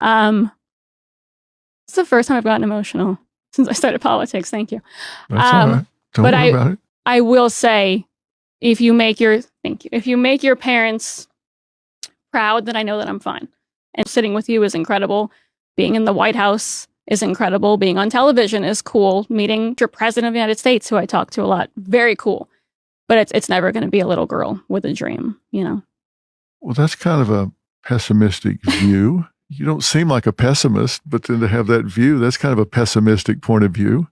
Um, it's the first time I've gotten emotional since I started politics. Thank you. That's all right. Don't but worry about it. I will say, if you make your parents proud, then I know that I'm fine. And sitting with you is incredible. Being in the White House is incredible. Being on television is cool. Meeting your president of the United States, who I talk to a lot, very cool. But it's never going to be a little girl with a dream, you know? Well, that's kind of a pessimistic view. You don't seem like a pessimist, but then to have that view, that's kind of a pessimistic point of view.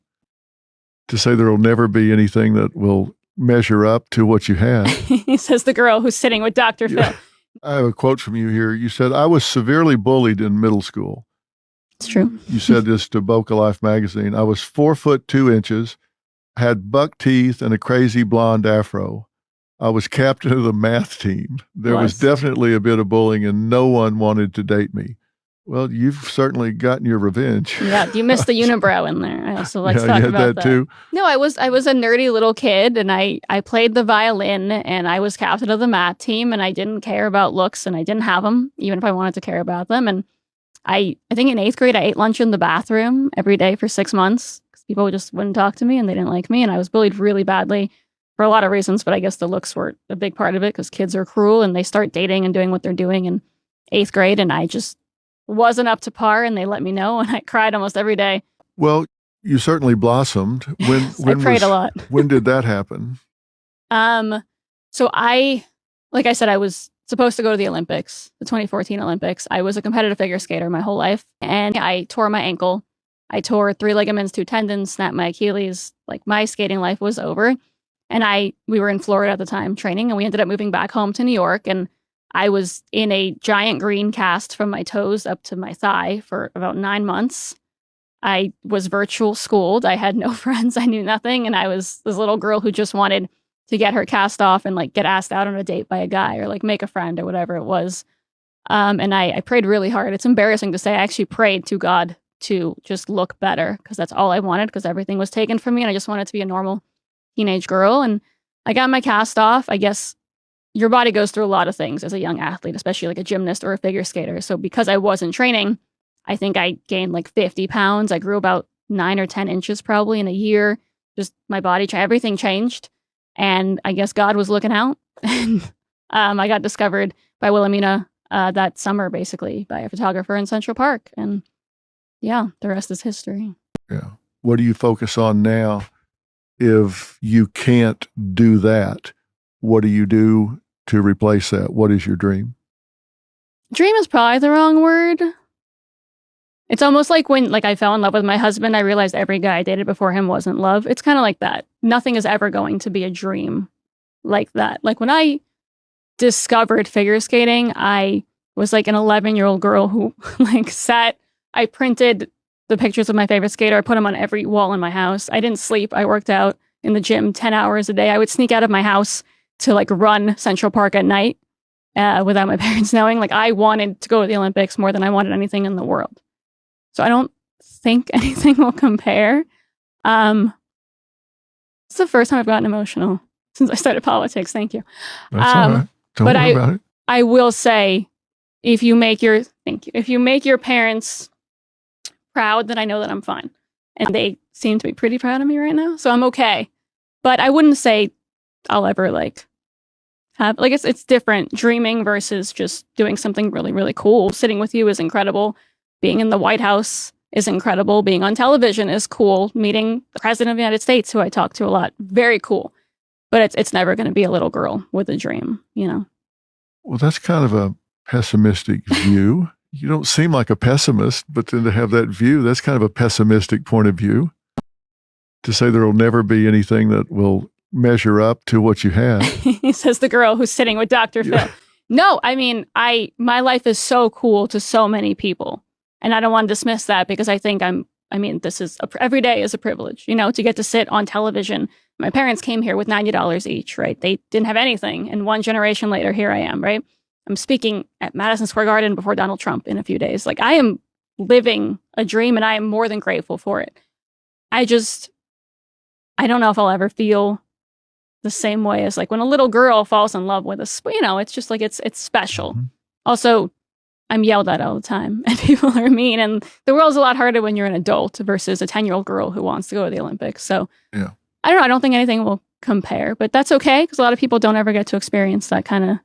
To say there will never be anything that will measure up to what you had. He says the girl who's sitting with Dr. Phil. I have a quote from you here. You said, "I was severely bullied in middle school." It's true. You said this to Boca Life magazine. "I was 4'2", had buck teeth and a crazy blonde afro. I was captain of the math team. There was definitely a bit of bullying and no one wanted to date me." Well, you've certainly gotten your revenge. Yeah, you missed the unibrow in there. I also like to talk you had about that too. No, I was a nerdy little kid, and I played the violin, and I was captain of the math team, and I didn't care about looks, and I didn't have them, even if I wanted to care about them. And I think in 8th grade, I ate lunch in the bathroom every day for 6 months because people just wouldn't talk to me, and they didn't like me, and I was bullied really badly for a lot of reasons, but I guess the looks were a big part of it because kids are cruel, and they start dating and doing what they're doing in 8th grade, and I just wasn't up to par, and they let me know, and I cried almost every day. Well, you certainly blossomed. When I prayed a lot. When did that happen? So like I said, I was supposed to go to the Olympics, the 2014 Olympics. I was a competitive figure skater my whole life, and I tore my ankle. I tore 3 ligaments, 2 tendons, snapped my Achilles. Like, my skating life was over. And we were in Florida at the time training, and we ended up moving back home to New York, and I was in a giant green cast from my toes up to my thigh for about 9 months. I was virtual schooled. I had no friends. I knew nothing. And I was this little girl who just wanted to get her cast off and like get asked out on a date by a guy or like make a friend or whatever it was. And I prayed really hard. It's embarrassing to say I actually prayed to God to just look better because that's all I wanted because everything was taken from me. And I just wanted to be a normal teenage girl. And I got my cast off. I guess your body goes through a lot of things as a young athlete, especially like a gymnast or a figure skater. So because I wasn't training, I think I gained like 50 pounds. I grew about 9 or 10 inches probably in a year. Just my body, everything changed. And I guess God was looking out. And I got discovered by Wilhelmina that summer, basically, by a photographer in Central Park. And yeah, the rest is history. Yeah. What do you focus on now? If you can't do that, what do you do to replace that? What is your dream? Dream is probably the wrong word. It's almost like when I fell in love with my husband, I realized every guy I dated before him wasn't love. It's kind of like that. Nothing is ever going to be a dream like that. Like when I discovered figure skating, I was like an 11-year-old girl who I printed the pictures of my favorite skater. I put them on every wall in my house. I didn't sleep. I worked out in the gym 10 hours a day. I would sneak out of my house to run Central Park at night without my parents knowing. I wanted to go to the Olympics more than I wanted anything in the world. So I don't think anything will compare. It's the first time I've gotten emotional since I started politics. Thank you. That's all right. Don't worry about it. I will say, if you make your parents proud, then I know that I'm fine. And they seem to be pretty proud of me right now, so I'm okay. But I wouldn't say I'll ever have it's different. Dreaming versus just doing something really, really cool. Sitting with you is incredible. Being in the White House is incredible. Being on television is cool. Meeting the president of the United States, who I talk to a lot, very cool. But it's never going to be a little girl with a dream, you know? Well, that's kind of a pessimistic view. You don't seem like a pessimist, but then to have that view, that's kind of a pessimistic point of view. To say there will never be anything that will measure up to what you had. He says the girl who's sitting with Dr. Phil. No, I mean, my life is so cool to so many people. And I don't want to dismiss that because I think every day is a privilege, to get to sit on television. My parents came here with $90 each, right? They didn't have anything. And one generation later, here I am, right? I'm speaking at Madison Square Garden before Donald Trump in a few days. I am living a dream and I am more than grateful for it. I don't know if I'll ever feel the same way as when a little girl falls in love with it's just it's special. Mm-hmm. Also, I'm yelled at all the time and people are mean. And the world's a lot harder when you're an adult versus a 10-year-old girl who wants to go to the Olympics. So yeah. I don't know. I don't think anything will compare, but that's okay because a lot of people don't ever get to experience that kind of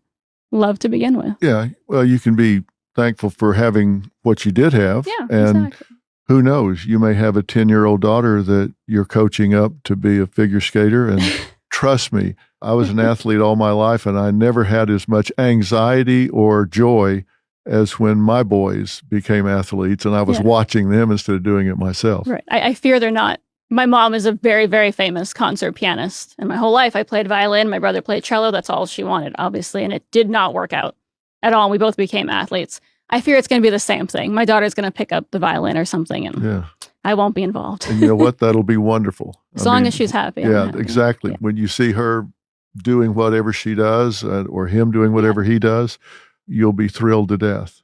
love to begin with. Yeah. Well, you can be thankful for having what you did have. Yeah, and exactly. Who knows? You may have a 10-year-old daughter that you're coaching up to be a figure skater. And trust me, I was an athlete all my life, and I never had as much anxiety or joy as when my boys became athletes, and I was watching them instead of doing it myself. Right. I fear they're not. My mom is a very, very famous concert pianist. And my whole life, I played violin. My brother played cello. That's all she wanted, obviously. And it did not work out at all. We both became athletes. I fear it's going to be the same thing. My daughter's going to pick up the violin or something, and I won't be involved. And you know what? That'll be wonderful. As long as she's happy. Yeah, exactly. Yeah. When you see her doing whatever she does or him doing whatever he does, you'll be thrilled to death.